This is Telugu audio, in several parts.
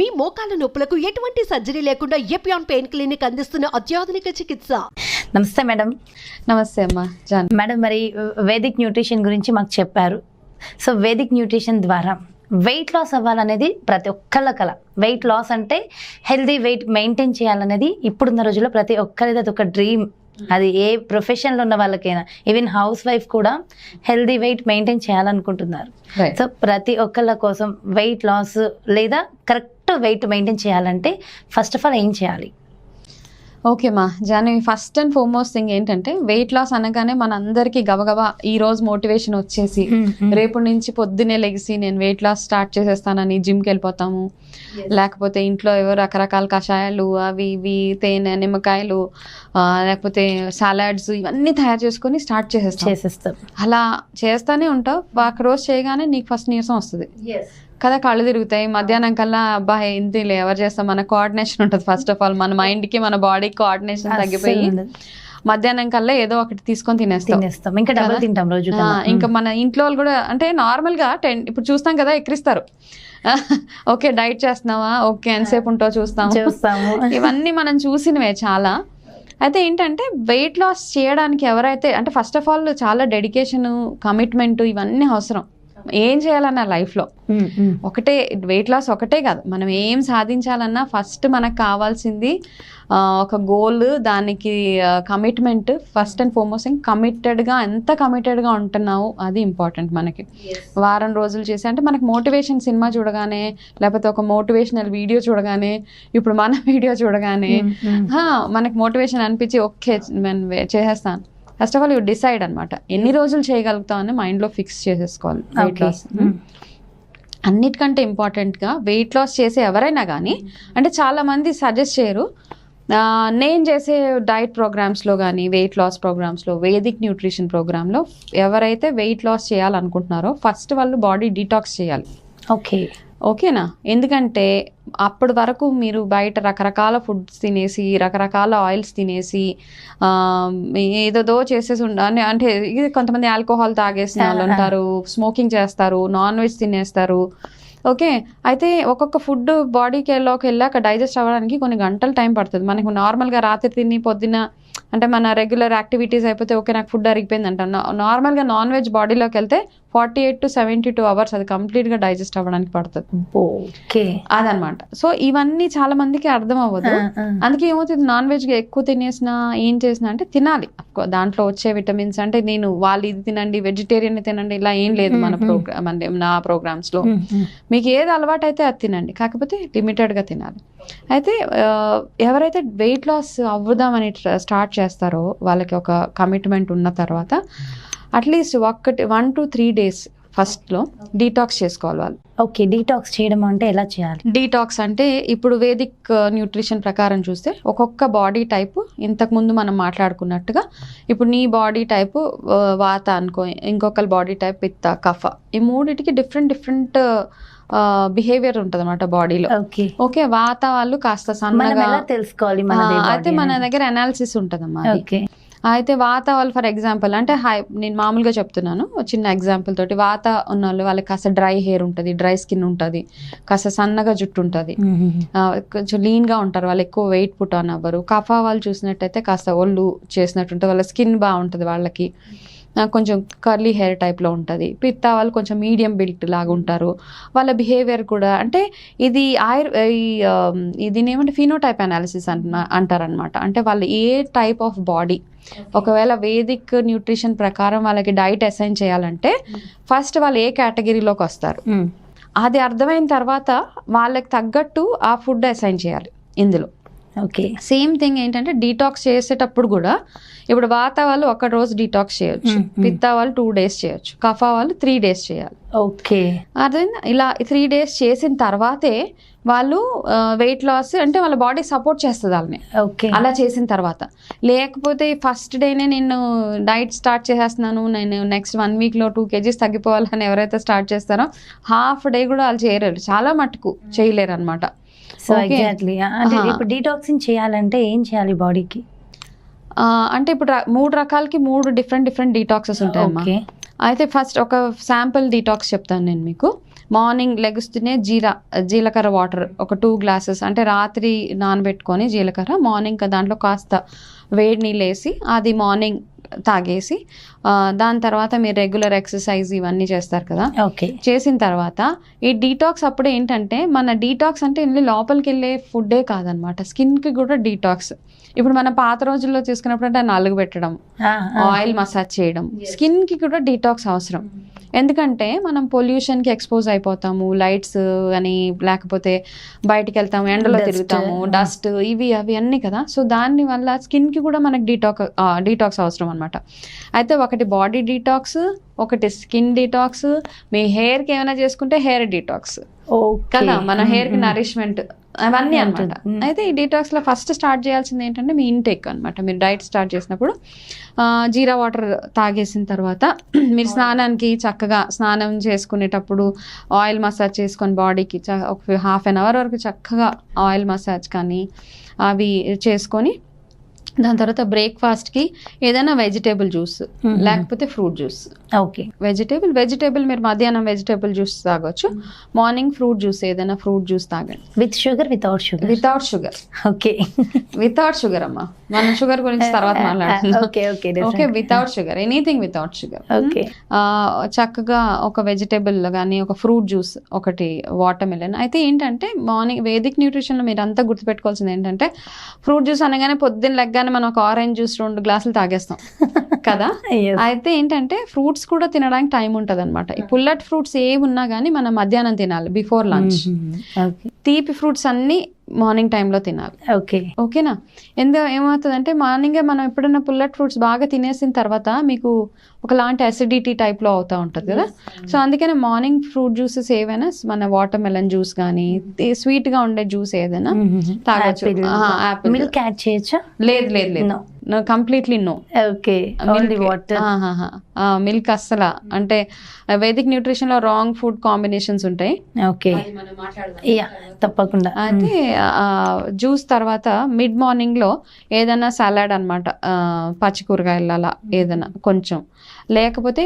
మీ మోకాల నొప్పులకు ఎటువంటి సర్జరీ లేకుండా ఎపియాన్ పెయిన్ క్లినిక్ అందిస్తున్న అత్యాధునిక చికిత్స. నమస్తే మేడం. నమస్తే అమ్మా జాన్. మేడం, మరి వేదిక్ న్యూట్రిషన్ గురించి మాకు చెప్పారు. సో వేదిక్ న్యూట్రిషన్ ద్వారా వెయిట్ లాస్ అవ్వాలనేది ప్రతి ఒక్కళ్ళ కల. వెయిట్ లాస్ అంటే హెల్దీ వెయిట్ మెయింటైన్ చేయాలనేది ఇప్పుడున్న రోజుల్లో ప్రతి ఒక్కరిది అది ఒక డ్రీమ్. అది ఏ ప్రొఫెషన్లో ఉన్న వాళ్ళకైనా, ఈవెన్ హౌస్ వైఫ్ కూడా హెల్దీ వెయిట్ మెయింటైన్ చేయాలనుకుంటున్నారు. సో ప్రతి ఒక్కళ్ళ కోసం వెయిట్ లాస్ లేదా కరెక్ట్ వెయిట్ మెయింటైన్ చేయాలంటే ఫస్ట్ ఆఫ్ ఆల్ ఏం చేయాలి? ఓకే మా Janvi, first and foremost thing ఏంటంటే వెయిట్ లాస్ అనగానే మన అందరికీ గబగబా ఈ రోజు మోటివేషన్ వచ్చేసి రేపు నుంచి పొద్దునే లెగిసి నేను వెయిట్ లాస్ స్టార్ట్ చేసేస్తానని జిమ్కి వెళ్ళిపోతాము. లేకపోతే ఇంట్లో ఏవో రకరకాల కషాయాలు అవి ఇవి తేనె నిమ్మకాయలు లేకపోతే సలాడ్స్ ఇవన్నీ తయారు చేసుకొని స్టార్ట్ చేసేస్తాం. అలా చేస్తానే ఉంటావు. ఒక రోజు చేయగానే నీకు ఫస్ట్ నీరసం వస్తుంది కదా, కళ్ళు తిరుగుతాయి. మధ్యాహ్నం కల్లా అబ్బా ఇంతలే ఎవరు చేస్తాం, మన కోఆర్డినేషన్ ఉంటుంది. ఫస్ట్ ఆఫ్ ఆల్ మన మైండ్కి మన బాడీకి కోఆర్డినేషన్ తగ్గిపోయి మధ్యాహ్నం కల్లా ఏదో ఒకటి తీసుకొని తినేస్తాం. ఇంకా డబుల్ తింటాం రోజు. ఇంకా మన ఇంట్లో వాళ్ళు కూడా అంటే నార్మల్గా ఇప్పుడు చూస్తాం కదా, ఎక్కిరిస్తారు. ఓకే డైట్ చేస్తున్నావా, ఓకే ఎంతసేపు ఉంటావు చూస్తాము. ఇవన్నీ మనం చూసినవే చాలా. అయితే ఏంటంటే వెయిట్ లాస్ చేయడానికి ఎవరైతే అంటే ఫస్ట్ ఆఫ్ ఆల్ చాలా డెడికేషన్, కమిట్మెంట్ ఇవన్నీ అవసరం. ఏం చేయాలన్నా లైఫ్లో ఒకటే వెయిట్ లాస్ ఒకటే కాదు, మనం ఏం సాధించాలన్నా ఫస్ట్ మనకు కావాల్సింది ఒక గోల్, దానికి కమిట్మెంట్. ఫస్ట్ అండ్ ఫార్మోస్ట్ కమిటెడ్గా ఎంత కమిటెడ్గా ఉంటున్నావు అది ఇంపార్టెంట్. మనకి వారం రోజులు చేసి అంటే మనకి మోటివేషన్ సినిమా చూడగానే లేకపోతే ఒక మోటివేషనల్ వీడియో చూడగానే, ఇప్పుడు మన వీడియో చూడగానే మనకి మోటివేషన్ అనిపించి ఓకే నేను చేసేస్తాను. First of all you decide అనమాట ఎన్ని రోజులు చేయగలుగుతాం అని మైండ్లో ఫిక్స్ చేసేసుకోవాలి. వెయిట్ లాస్ అన్నిటికంటే ఇంపార్టెంట్గా వెయిట్ లాస్ చేసే ఎవరైనా కానీ అంటే చాలామంది సజెస్ట్ చేయరు. నేను చేసే డైట్ ప్రోగ్రామ్స్లో కానీ వెయిట్ లాస్ ప్రోగ్రామ్స్లో వేదిక్ న్యూట్రిషన్ ప్రోగ్రాంలో ఎవరైతే వెయిట్ లాస్ చేయాలనుకుంటున్నారో ఫస్ట్ వాళ్ళు బాడీ డీటాక్స్ చేయాలి. ఓకేనా? ఎందుకంటే అప్పటి వరకు మీరు బయట రకరకాల ఫుడ్స్ తినేసి రకరకాల ఆయిల్స్ తినేసి ఏదో చేసేసి అంటే ఇది కొంతమంది ఆల్కహాల్ తాగేసిన వాళ్ళు ఉంటారు, స్మోకింగ్ చేస్తారు, నాన్ వెజ్ తినేస్తారు. ఓకే, అయితే ఒక్కొక్క ఫుడ్ బాడీకి వెళ్ళాక డైజెస్ట్ అవ్వడానికి కొన్ని గంటలు టైం పడుతుంది. మనకు నార్మల్గా రాత్రి తిని పొద్దున్న అంటే మన రెగ్యులర్ యాక్టివిటీస్ అయిపోతే ఓకే నాకు ఫుడ్ అరిగిపోయింది అంటాం. నార్మల్గా నాన్ వెజ్ బాడీలోకి వెళ్తే 48 to 72 hours అది కంప్లీట్గా డైజెస్ట్ అవ్వడానికి పడుతుంది. ఓకే, అదనమాట. సో ఇవన్నీ చాలా మందికి అర్థం అవ్వదు. అందుకే ఏమవుతుంది, నాన్ వెజ్ ఎక్కువ తినేసినా ఏం చేసినా అంటే తినాలి. దాంట్లో వచ్చే విటమిన్స్ అంటే నేను వాళ్ళు ఇది తినండి వెజిటేరియన్ తినండి ఇలా ఏం లేదు మన ప్రోగ్రామ్ అంటే నా ప్రోగ్రామ్స్లో. మీకు ఏది అలవాటు అయితే అది తినండి, కాకపోతే లిమిటెడ్గా తినాలి. అయితే ఎవరైతే వెయిట్ లాస్ అవ్వదామని స్టార్ట్ చేస్తారో వాళ్ళకి ఒక కమిట్మెంట్ ఉన్న తర్వాత అట్లీస్ట్ 1 to 3 days ఫస్ట్లో డీటాక్స్ చేసుకోవాలి వాళ్ళు. ఓకే, డీటాక్స్ చేయడం అంటే ఎలా చేయాలి? డీటాక్స్ అంటే ఇప్పుడు వేదిక్ న్యూట్రిషన్ ప్రకారం చూస్తే ఒక్కొక్క బాడీ టైపు ఇంతకుముందు మనం మాట్లాడుకున్నట్టుగా ఇప్పుడు నీ బాడీ టైపు వాత అనుకో, ఇంకొకరి బాడీ టైప్ పిత్త కఫ, ఈ మూడిటికి డిఫరెంట్ బిహేవియర్ ఉంటుంది అనమాట బాడీలో. ఓకే, వాత వాళ్ళు కాస్త సన్నగా తెలుసుకోవాలి. అయితే మన దగ్గర అనాలిసిస్ ఉంటుందమ్మా. అయితే వాత వాళ్ళు ఫర్ ఎగ్జాంపుల్ అంటే నేను మామూలుగా చెప్తున్నాను చిన్న ఎగ్జాంపుల్ తోటి. వాత ఉన్న వాళ్ళు వాళ్ళకి కాస్త డ్రై హెయిర్ ఉంటుంది, డ్రై స్కిన్ ఉంటుంది, కాస్త సన్నగా జుట్టు ఉంటుంది, కొంచెం లీన్గా ఉంటారు, వాళ్ళు ఎక్కువ వెయిట్ పుట్ ఆన్ అవ్వరు. కఫా వాళ్ళు చూసినట్టయితే కాస్త ఒళ్ళు చేసినట్టు ఉంటుంది, వాళ్ళ స్కిన్ బాగుంటుంది, వాళ్ళకి కొంచెం కర్లీ హెయిర్ టైప్లో ఉంటుంది. పిత్త వాళ్ళు కొంచెం మీడియం బిల్ట్ లాగా ఉంటారు, వాళ్ళ బిహేవియర్ కూడా అంటే ఇది దీని ఏమంటే ఫినోటైప్ అనాలిసిస్ అంటారనమాట. అంటే వాళ్ళు ఏ టైప్ ఆఫ్ బాడీ, ఒకవేళ వేదిక్ న్యూట్రిషన్ ప్రకారం వాళ్ళకి డైట్ అసైన్ చేయాలంటే ఫస్ట్ వాళ్ళు ఏ కేటగిరీలోకి వస్తారు అది అర్థమైన తర్వాత వాళ్ళకి తగ్గట్టు ఆ ఫుడ్ అసైన్ చేయాలి ఇందులో. ఓకే, సేమ్ థింగ్ ఏంటంటే డీటాక్స్ చేసేటప్పుడు కూడా ఇప్పుడు వాత వాళ్ళు 1 రోజు డీటాక్స్ చేయొచ్చు, పిత్త వాళ్ళు 2 days చేయొచ్చు, కఫా వాళ్ళు 3 days చేయాలి. ఓకే, అర్థమైందా? ఇలా 3 days చేసిన తర్వాతే వాళ్ళు వెయిట్ లాస్ అంటే వాళ్ళ బాడీ సపోర్ట్ చేస్తుంది వాళ్ళని. ఓకే, అలా చేసిన తర్వాత. లేకపోతే ఫస్ట్ డేనే నేను డైట్ స్టార్ట్ చేసేస్తున్నాను, నేను నెక్స్ట్ 1 weekలో 2 kgs తగ్గిపోవాలని ఎవరైతే స్టార్ట్ చేస్తారో హాఫ్ డే కూడా వాళ్ళు చేయలేరు, చాలా మటుకు చేయలేరు అనమాట. సో ఎగ్జాక్ట్లీ అంటే ఇప్పుడు డీటాక్సింగ్ చేయాలంటే ఏం చేయాలి బాడీకి? అంటే ఇప్పుడు 3 రకాలకి 3 డిఫరెంట్ డీటాక్సెస్ ఉంటాయమ్మా. ఓకే. అయితే ఫస్ట్ ఒక శాంపుల్ డీటాక్స్ చెప్తాను నేను మీకు. మార్నింగ్ లెగుస్తూనే జీలకర్ర వాటర్ ఒక 2 గ్లాసెస్, అంటే రాత్రి నానబెట్టుకొని జీలకర్ర మార్నింగ్ దాంట్లో కాస్త వేడి నీళ్ళు వేసి అది మార్నింగ్ తాగేసి, దాని తర్వాత మీరు రెగ్యులర్ ఎక్సర్సైజ్ ఇవన్నీ చేస్తారు కదా, ఓకే, చేసిన తర్వాత ఈ డీటాక్స్ అప్పుడు ఏంటంటే, మన డీటాక్స్ అంటే లోపలికి వెళ్ళే ఫుడ్డే కాదనమాట, స్కిన్కి కూడా డీటాక్స్. ఇప్పుడు మన పాత రోజుల్లో తీసుకున్నప్పుడు అంటే నలుగు పెట్టడం, ఆయిల్ మసాజ్ చేయడం, స్కిన్కి కూడా డీటాక్స్ అవసరం. ఎందుకంటే మనం పొల్యూషన్కి ఎక్స్పోజ్ అయిపోతాము, లైట్స్ అని, లేకపోతే బయటికి వెళ్తాము, ఎండలో తిరుగుతాము, డస్ట్ ఇవి అవి అన్నీ కదా. సో దాని వల్ల స్కిన్కి కూడా మనకి డీటాక్స్ అవసరం అనమాట. అయితే ఒకటి బాడీ డీటాక్స్, ఒకటి స్కిన్ డీటాక్స్, మీ హెయిర్కి ఏమైనా చేసుకుంటే హెయిర్ డీటాక్స్ కదా, మన హెయిర్కి నరిష్మెంట్ అవన్నీ అనమాట. అయితే ఈ డీటాక్స్లో ఫస్ట్ స్టార్ట్ చేయాల్సింది ఏంటంటే మీ ఇంటేక్ అనమాట. మీరు డైట్ స్టార్ట్ చేసినప్పుడు జీరా వాటర్ తాగేసిన తర్వాత మీరు స్నానానికి చక్కగా స్నానం చేసుకునేటప్పుడు ఆయిల్ మసాజ్ చేసుకొని బాడీకి ఒక ½ an hour వరకు చక్కగా ఆయిల్ మసాజ్ కానీ అవి చేసుకొని, దాని తర్వాత బ్రేక్ఫాస్ట్కి ఏదైనా వెజిటేబుల్ జ్యూస్ లేకపోతే ఫ్రూట్ జ్యూస్. ఓకే, వెజిటేబుల్ మీరు మధ్యాహ్నం వెజిటేబుల్ జ్యూస్ తాగొచ్చు, మార్నింగ్ ఫ్రూట్ జ్యూస్ ఏదైనా ఫ్రూట్ జ్యూస్ తాగండి. With sugar, without sugar? Without sugar. Okay, without sugar అమ్మా, మనం షుగర్ గురించి తర్వాత మాట్లాడుతున్నాం. Okay, without sugar, anything without sugar. Okay, చక్కగా ఒక వెజిటేబుల్ కానీ ఒక ఫ్రూట్ జ్యూస్, ఒకటి వాటర్ మిలన్. అయితే ఏంటంటే మార్నింగ్ వేదిక్ న్యూట్రిషన్లో మీరు అంతా గుర్తుపెట్టుకోవాల్సింది ఏంటంటే, ఫ్రూట్ జ్యూస్ అనగానే పొద్దున్న లెగ్గానే మనం ఒక ఆరెంజ్ జ్యూస్ 2 గ్లాసులు తాగేస్తాం కదా. అయితే ఏంటంటే ఫ్రూట్స్ కూడా తినడానికి టైం ఉంటుంది అనమాట. ఈ పుల్లట్ ఫ్రూట్స్ ఏవి ఉన్నా కానీ మనం మధ్యాహ్నం తినాలి, బిఫోర్ లంచ్. తీపి ఫ్రూట్స్ అన్ని మార్నింగ్ టైంలో తినాలి. ఓకేనా? ఏమవుతుందంటే మార్నింగే మనం ఎప్పుడైనా పుల్లట్ ఫ్రూట్స్ బాగా తినేసిన తర్వాత మీకు ఒకలాంటి అసిడిటీ టైప్లో అవుతూ ఉంటుంది కదా. సో అందుకనే మార్నింగ్ ఫ్రూట్ జ్యూసెస్ ఏవైనా, మన వాటర్ మెలన్ జ్యూస్ కానీ స్వీట్గా ఉండే జ్యూస్ ఏదైనా తాగొచ్చు. మిల్క్ యాడ్ చేయొచ్చా? లేదు, completely no. Okay, only water. Milk అస్సలు, అంటే వేదిక్ న్యూట్రిషన్ లో రాంగ్ ఫుడ్ కాంబినేషన్స్ ఉంటాయి. ఓకే, తప్పకుండా. అయితే జ్యూస్ తర్వాత మిడ్ మార్నింగ్ లో ఏదైనా సలాడ్ అనమాట, పచ్చి కూరగాయలు అలా ఏదైనా కొంచెం, లేకపోతే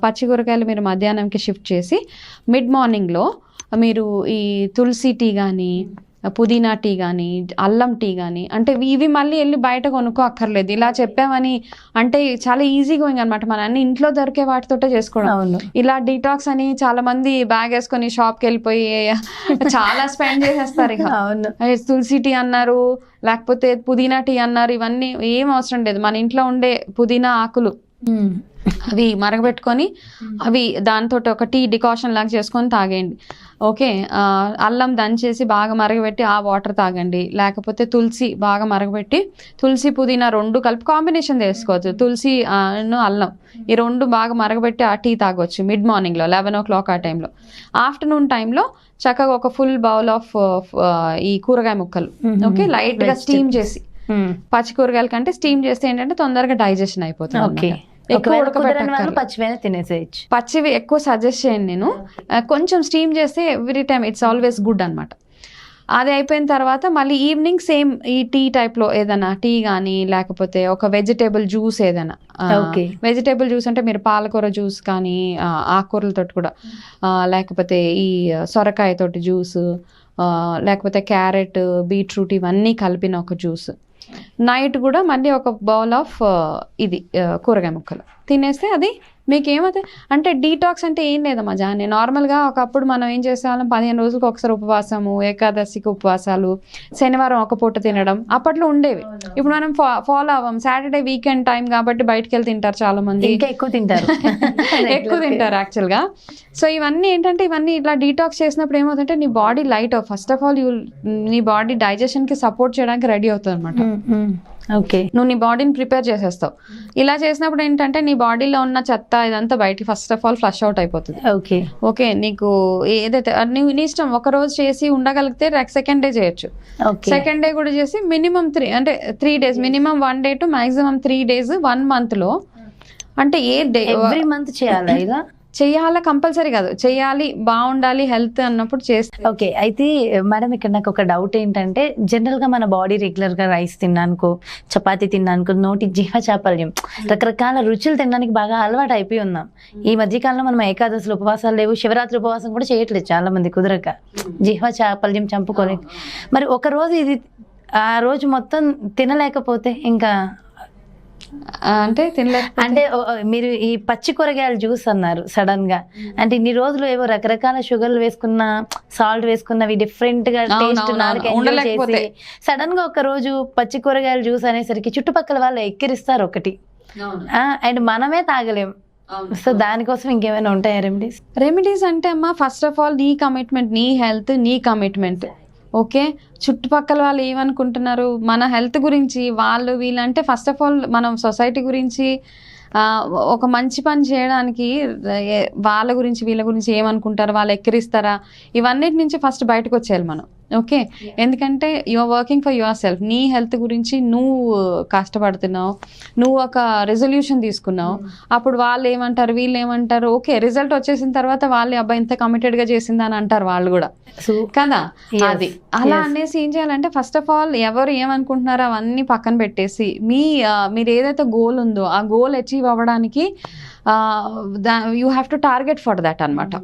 పచ్చి కూరగాయలు మీరు మధ్యాహ్నంకి షిఫ్ట్ చేసి మిడ్ మార్నింగ్ లో మీరు ఈ తులసి టీ కానీ, పుదీనా టీ కానీ, అల్లం టీ కానీ, అంటే ఇవి మళ్ళీ వెళ్ళి బయట కొనుక్కో అక్కర్లేదు. ఇలా చెప్పామని అంటే చాలా ఈజీ గోయింగ్ అనమాట, మన అన్ని ఇంట్లో దొరికే వాటితోటే చేసుకోవడం. ఇలా డీటాక్స్ అని చాలా మంది బ్యాగ్ వేసుకొని షాప్కి వెళ్ళిపోయి చాలా స్పెండ్ చేసేస్తారు. ఇక తులసి టీ అన్నారు, లేకపోతే పుదీనా టీ అన్నారు, ఇవన్నీ ఏం అవసరం లేదు. మన ఇంట్లో ఉండే పుదీనా ఆకులు అవి మరగబెట్టుకొని అవి దాంతో ఒక టీ డికాషన్ లాగా చేసుకొని తాగేయండి. ఓకే, అల్లం దంచేసి బాగా మరగబెట్టి ఆ వాటర్ తాగండి. లేకపోతే తులసి బాగా మరగబెట్టి, తులసి పుదీనా 2 కలిపి కాంబినేషన్ చేసుకోవచ్చు. తులసి అల్లం ఈ 2 బాగా మరగబెట్టి ఆ టీ తాగొచ్చు మిడ్ మార్నింగ్లో 11 o'clock ఆ టైంలో. ఆఫ్టర్నూన్ టైంలో చక్కగా ఒక ఫుల్ బౌల్ ఆఫ్ ఈ కూరగాయ ముక్కలు, ఓకే, లైట్గా స్టీమ్ చేసి, పచ్చి కూరగాయల కంటే స్టీమ్ చేస్తే ఏంటంటే తొందరగా డైజెషన్ అయిపోతుంది. పచ్చివి ఎక్కువ సజెస్ట్ చేయండి నేను, కొంచెం స్టీమ్ చేస్తే every time it's always good అనమాట. అది అయిపోయిన తర్వాత మళ్ళీ ఈవినింగ్ సేమ్ ఈ టీ టైప్లో ఏదైనా టీ కానీ, లేకపోతే ఒక వెజిటేబుల్ జ్యూస్ ఏదైనా. వెజిటేబుల్ జ్యూస్ అంటే మీరు పాలకూర జ్యూస్ కానీ, ఆకుకూరలతో కూడా, లేకపోతే ఈ సొరకాయతోటి జ్యూస్, లేకపోతే క్యారెట్, బీట్రూట్ ఇవన్నీ కలిపిన ఒక జ్యూస్. నైట్ కూడా మళ్ళీ ఒక బౌల్ ఆఫ్ ఇది కూరగాయ ముక్కలు తినేస్తే అది మీకు ఏమవుతుంది అంటే, డీటాక్స్ అంటే ఏం లేదమ్మా జాని. నార్మల్గా ఒకప్పుడు మనం ఏం చేసేవాళ్ళం, 15 రోజులకు ఒకసారి ఉపవాసము, ఏకాదశికి ఉపవాసాలు, శనివారం ఒక పూట తినడం అప్పట్లో ఉండేవి. ఇప్పుడు మనం ఫాలో అవ్వం. సాటర్డే వీకెండ్ టైం కాబట్టి బయటకు వెళ్ళి తింటారు చాలా మంది, ఎక్కువ తింటారు యాక్చువల్గా. సో ఇవన్నీ ఏంటంటే, ఇవన్నీ ఇట్లా డీటాక్స్ చేసినప్పుడు ఏమవుతుందంటే నీ body light of, first of all నీ బాడీ డైజెషన్కి సపోర్ట్ చేయడానికి రెడీ అవుతుంది అనమాట. ఓకే, నువ్వు నీ బాడీని ప్రిపేర్ చేసేస్తావు. ఇలా చేసినప్పుడు ఏంటంటే నీ బాడీలో ఉన్న చెత్త ఇదంతా బయట first of all flush out అయిపోతుంది. ఓకే, నీకు ఏదైతే నీ ఇష్టం, ఒక రోజు చేసి ఉండగలిగితే సెకండ్ డే చేయొచ్చు. సెకండ్ డే కూడా చేసి minimum 3 days, minimum 1 day to maximum 3 days 1 month లో. అంటే ఏ డే ఎవ్రీ మంత్ చేయాలా ఇలా? చెయ్యాలా కంపల్సరీ కాదు, చెయ్యాలి, బాగుండాలి హెల్త్ అన్నప్పుడు చేస్తే. ఓకే, అయితే మేడం ఇక్కడ నాకు ఒక డౌట్ ఏంటంటే, జనరల్గా మన బాడీ రెగ్యులర్గా రైస్ తిన్నానుకో, చపాతీ తిన్నానుకో, నోటి జిహ్వ చాపల్యం, రకరకాల రుచులు తినడానికి బాగా అలవాటు అయిపోయి ఉన్నాం. ఈ మధ్యకాలంలో మనం ఏకాదశులు ఉపవాసాలు లేవు, శివరాత్రి ఉపవాసం కూడా చేయట్లేదు చాలా మంది, కుదరక జిహ్వ చాపల్యం చంపుకోలేక. మరి ఒక రోజు ఇది ఆ రోజు మొత్తం తినలేకపోతే ఇంకా అంటే అంటే మీరు ఈ పచ్చి కూరగాయలు జ్యూస్ అన్నారు సడన్ గా, అంటే ఇన్ని రోజులు ఏవో రకరకాల షుగర్లు వేసుకున్న, సాల్ట్ వేసుకున్నవి డిఫరెంట్ గా టేస్ట్ చేసి సడన్ గా ఒక రోజు పచ్చి కూరగాయలు జ్యూస్ అనేసరికి చుట్టుపక్కల వాళ్ళు ఎక్కిరిస్తారు ఒకటి, అండ్ మనమే తాగలేం. సో దానికోసం ఇంకేమైనా ఉంటాయా రెమెడీస్ అంటే అమ్మా, ఫస్ట్ ఆఫ్ ఆల్ నీ కమిట్మెంట్, నీ హెల్త్ నీ కమిట్మెంట్. ఓకే, చుట్టుపక్కల వాళ్ళు ఏమనుకుంటున్నారు మన హెల్త్ గురించి, వాళ్ళు వీళ్ళంటే ఫస్ట్ ఆఫ్ ఆల్ మనం సొసైటీ గురించి ఒక మంచి పని చేయడానికి వాళ్ళ గురించి వీళ్ళ గురించి ఏమనుకుంటారు, వాళ్ళు ఎక్కిరిస్తారా, ఇవన్నిటి నుంచి ఫస్ట్ బయటకు వచ్చేయాలి మనం. ఓకే, ఎందుకంటే you're working for yourself. నీ హెల్త్ గురించి నువ్వు కష్టపడుతున్నావు, నువ్వు ఒక రెజల్యూషన్ తీసుకున్నావు, అప్పుడు వాళ్ళు ఏమంటారు వీళ్ళు ఏమంటారు, ఓకే రిజల్ట్ వచ్చేసిన తర్వాత వాళ్ళు అబ్బాయి ఇంత కమిటెడ్గా చేసిందని అంటారు వాళ్ళు కూడా కదా. అది అలా అనేసి ఏం చేయాలంటే ఫస్ట్ ఆఫ్ ఆల్ ఎవరు ఏమనుకుంటున్నారో అవన్నీ పక్కన పెట్టేసి మీరు ఏదైతే గోల్ ఉందో ఆ గోల్ అచీవ్ అవ్వడానికి you have to target for that అనమాట.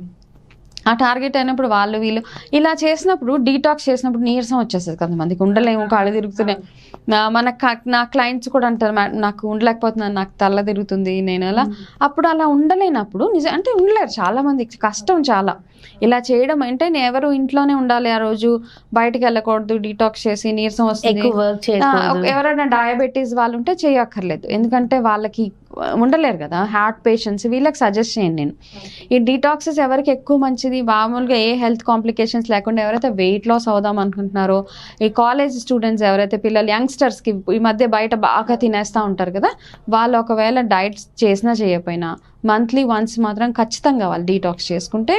ఆ టార్గెట్ అయినప్పుడు వాళ్ళు వీళ్ళు ఇలా చేసినప్పుడు, డీటాక్స్ చేసినప్పుడు నీరసం వచ్చేస్తుంది కొంతమందికి, ఉండలేము, కాళ్ళు తిరుగుతున్నాయి. నా క్లయింట్స్ కూడా అంటారు, నాకు ఉండలేకపోతున్నాను, నాకు తల్ల తిరుగుతుంది, నేను అలా. అప్పుడు అలా ఉండలేనప్పుడు అంటే ఉండలేరు చాలా మందికి, కష్టం చాలా ఇలా చేయడం. అంటే ఎవరు ఇంట్లోనే ఉండాలి ఆ రోజు, బయటకు వెళ్ళకూడదు, డీటాక్స్ చేసి నీరసం వస్తుంది. ఎవరైనా డయాబెటీస్ వాళ్ళు ఉంటే చేయక్కర్లేదు, ఎందుకంటే వాళ్ళకి ఉండలేరు కదా, హార్ట్ పేషెంట్స్, వీళ్ళకి సజెస్ట్ చేయండి నేను. ఈ డీటాక్సెస్ ఎవరికి ఎక్కువ మంచిది, మామూలుగా ఏ హెల్త్ కాంప్లికేషన్స్ లేకుండా ఎవరైతే వెయిట్ లాస్ అవుదాం అనుకుంటున్నారో, ఈ కాలేజ్ స్టూడెంట్స్ ఎవరైతే పిల్లలు, యంగ్స్టర్స్కి ఈ మధ్య బయట బాగా తినేస్తూ ఉంటారు కదా, వాళ్ళు ఒకవేళ డైట్స్ చేసినా చేయకపోయినా మంత్లీ వన్స్ మాత్రం ఖచ్చితంగా వాళ్ళు డీటాక్స్ చేసుకుంటే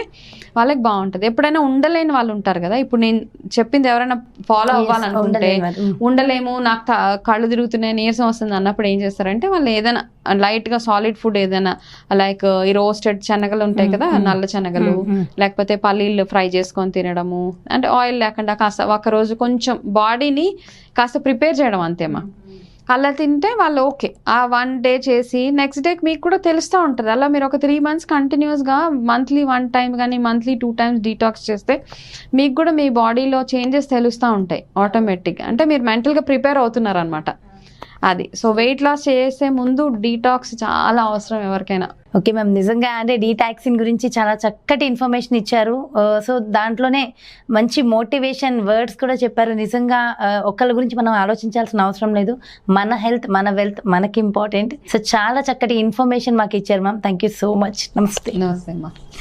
వాళ్ళకి బాగుంటుంది. ఎప్పుడైనా ఉండలేని వాళ్ళు ఉంటారు కదా, ఇప్పుడు నేను చెప్పింది ఎవరైనా ఫాలో అవ్వాలనుకుంటే ఉండలేము, నాకు కళ్ళు తిరుగుతున్నాయి, నీరసం వస్తుంది అన్నప్పుడు ఏం చేస్తారంటే వాళ్ళు ఏదైనా లైట్గా సాలిడ్ ఫుడ్ ఏదైనా, లైక్ ఈ రోస్టెడ్ శనగలు ఉంటాయి కదా, నల్ల శనగలు, లేకపోతే పల్లీలు ఫ్రై చేసుకొని తినడము, అంటే ఆయిల్ లేకుండా కాస్త ఒకరోజు కొంచెం బాడీని కాస్త ప్రిపేర్ చేయడం అంతేమా. అలా తింటే వాళ్ళు ఓకే, ఆ 1 డే చేసి నెక్స్ట్ డేకి మీకు కూడా తెలుస్తూ ఉంటుంది. అలా మీరు ఒక 3 months కంటిన్యూస్గా మంత్లీ 1 time కానీ మంత్లీ 2 times డీటాక్స్ చేస్తే మీకు కూడా మీ బాడీలో చేంజెస్ తెలుస్తూ ఉంటాయి ఆటోమేటిక్గా. అంటే మీరు మెంటల్గా ప్రిపేర్ అవుతున్నారు అనమాట అది. సో వెయిట్ లాస్ చేసే ముందు డీటాక్స్ చాలా అవసరం ఎవరికైనా. ఓకే మ్యామ్, నిజంగా అంటే డీటాక్సింగ్ గురించి చాలా చక్కటి ఇన్ఫర్మేషన్ ఇచ్చారు. సో దాంట్లోనే మంచి మోటివేషన్ వర్డ్స్ కూడా చెప్పారు. నిజంగా ఒక్కళ్ళ గురించి మనం ఆలోచించాల్సిన అవసరం లేదు, మన హెల్త్ మన వెల్త్ మనకి ఇంపార్టెంట్. సో చాలా చక్కటి ఇన్ఫర్మేషన్ మాకు ఇచ్చారు ma'am, thank you so much. నమస్తే. నమస్తే అమ్మా.